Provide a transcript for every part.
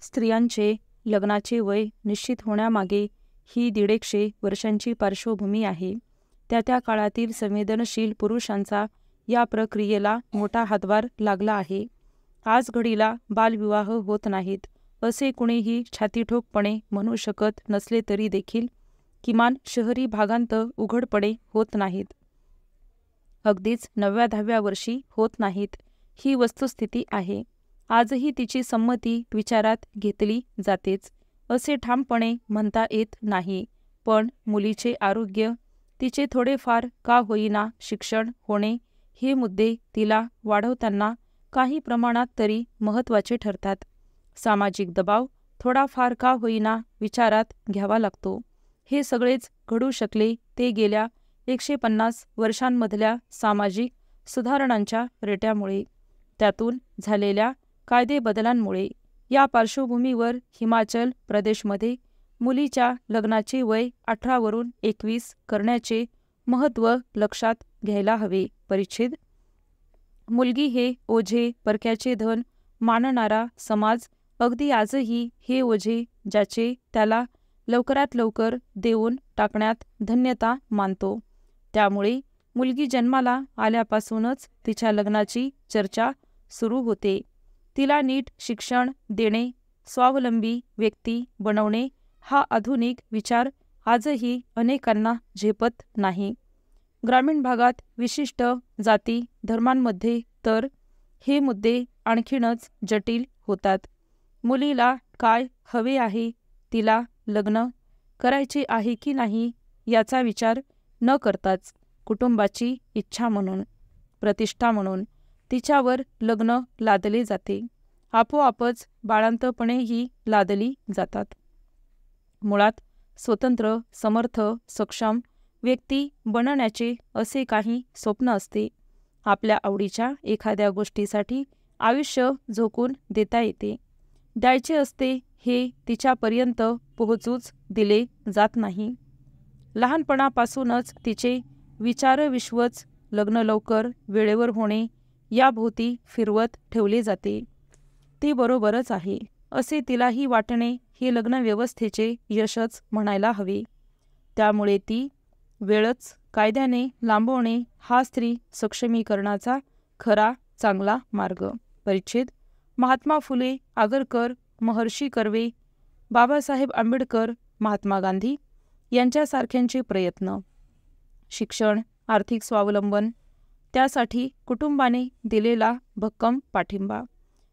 स्त्रियांचे लग्नाचे वय निश्चित होण्यामागे ही 150 वर्षांची पार्श्वभूमी आहे. त्या काळातील संवेदनशील पुरुषांचा या प्रक्रियेला मोठा हातभार लागला आहे. आज घडीला बालविवाह होत नाहीत असे कुणीही छातीठोकपणे म्हणू शकत नसले तरी देखील किमान शहरी भागांत उघडपणे होत नाहीत. अगदीच 9व्या-10व्या वर्षी होत नाहीत ही वस्तुस्थिती आहे. आजही तिची संमती विचारात घेतली जातेच असे ठामपणे म्हणता येत नाही. पण मुलीचे आरोग्य, तिचे थोडेफार का होईना शिक्षण होणे हे मुद्दे तिला वाढवताना काही प्रमाणात तरी महत्त्वाचे ठरतात. सामाजिक दबाव थोडाफार का होईना विचारात घ्यावा लागतो. हे सगळेच घडू शकले ते गेल्या 150 वर्षांमधल्या सामाजिक सुधारणांच्या रेट्यामुळे, त्यातून झालेल्या कायदेबदलांमुळे. या पार्श्वभूमीवर हिमाचल प्रदेशमध्ये मुलीच्या लग्नाचे वय 18 वरून 21 करण्याचे महत्त्व लक्षात घ्यायला हवे. परिच्छेद. मुलगी हे ओझे, परक्याचे धन मानणारा समाज अगदी आजही हे ओझे ज्याचे त्याला लवकरात लवकर देऊन टाकण्यात धन्यता मानतो. त्यामुळे मुलगी जन्माला आल्यापासूनच तिच्या लग्नाची चर्चा सुरू होते. तिला नीट शिक्षण देणे, स्वावलंबी व्यक्ती बनवणे हा आधुनिक विचार आजही अनेकांना झेपत नाही. ग्रामीण भागात विशिष्ट जाती धर्मांमध्ये तर हे मुद्दे आणखीनच जटिल होतात. मुलीला काय हवे आहे, तिला लग्न करायचे आहे की नाही याचा विचार न करताच कुटुंबाची इच्छा म्हणून, प्रतिष्ठा म्हणून तिच्यावर लग्न लादले जाते. आपोआपच बाळंतपणेही लादली जातात. मुळात स्वतंत्र, समर्थ, सक्षम व्यक्ती बनण्याचे असे काही स्वप्न असते. आपल्या आवडीच्या एखाद्या गोष्टीसाठी आयुष्य झोकून देता येते. द्यायचे असते हे तिच्यापर्यंत पोहोचूच दिले जात नाही. लहानपणापासूनच तिचे विचारविश्वच लग्न लवकर वेळेवर होणे याभोवती फिरवत ठेवले जाते. ती बरोबरच आहे असे तिलाही वाटणे हे लग्नव्यवस्थेचे यशच म्हणायला हवे. त्यामुळे ती वेळच कायद्याने लांबवणे हा स्त्री सक्षमीकरणाचा खरा चांगला मार्ग. परिच्छेद. महात्मा फुले, आगरकर, महर्षी कर्वे, बाबासाहेब आंबेडकर, महात्मा गांधी यांच्यासारख्यांचे प्रयत्न, शिक्षण, आर्थिक स्वावलंबन, त्यासाठी कुटुंबाने दिलेला भक्कम पाठिंबा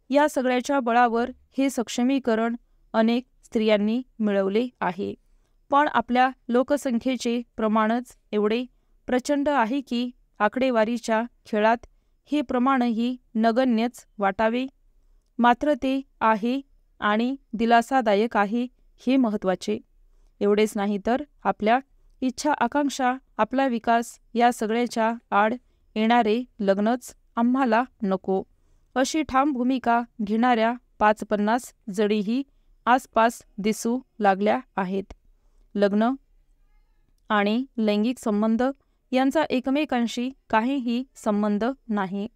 या सगळ्याच्या बळावर हे सक्षमीकरण अनेक स्त्रियांनी मिळवले आहे. पण आपल्या लोकसंख्येचे प्रमाणच एवढे प्रचंड आहे की आकडेवारीच्या खेळात हे प्रमाणही नगण्यच वाटावे. मात्र ते आहे आणि दिलासादायक आहे हे महत्त्वाचे. एवढेच नाही तर आपल्या इच्छा, आकांक्षा, आपला विकास या सगळ्याच्या आड येणारे लग्नच आम्हाला नको अशी ठाम भूमिका घेणाऱ्या 5-50 जडीही आसपास दिसू लागल्या आहेत. लग्न आणि लैंगिक संबंध यांचा एकमेकांशी काहीही संबंध नाही.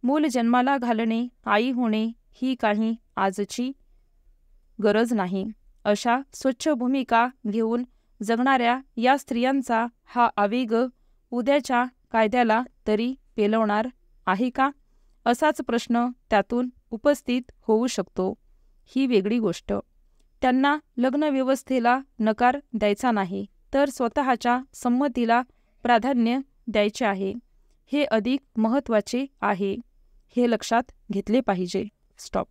मूल जन्माला घालणे, आई होणे ही काही आजची गरज नाही. अशा स्वच्छ भूमिका घेऊन जगणाऱ्या या स्त्रियांचा हा आवेग उद्याच्या कायद्याला तरी पेलवणार आहे का, असाच प्रश्न त्यातून उपस्थित होऊ शकतो. ही वेगळी गोष्ट. त्यांना लग्नव्यवस्थेला नकार द्यायचा नाही, तर स्वतःच्या संमतीला प्राधान्य द्यायचे आहे. हे अधिक महत्त्वाचे आहे. हे लक्षात घेतले पाहिजे. स्टॉप.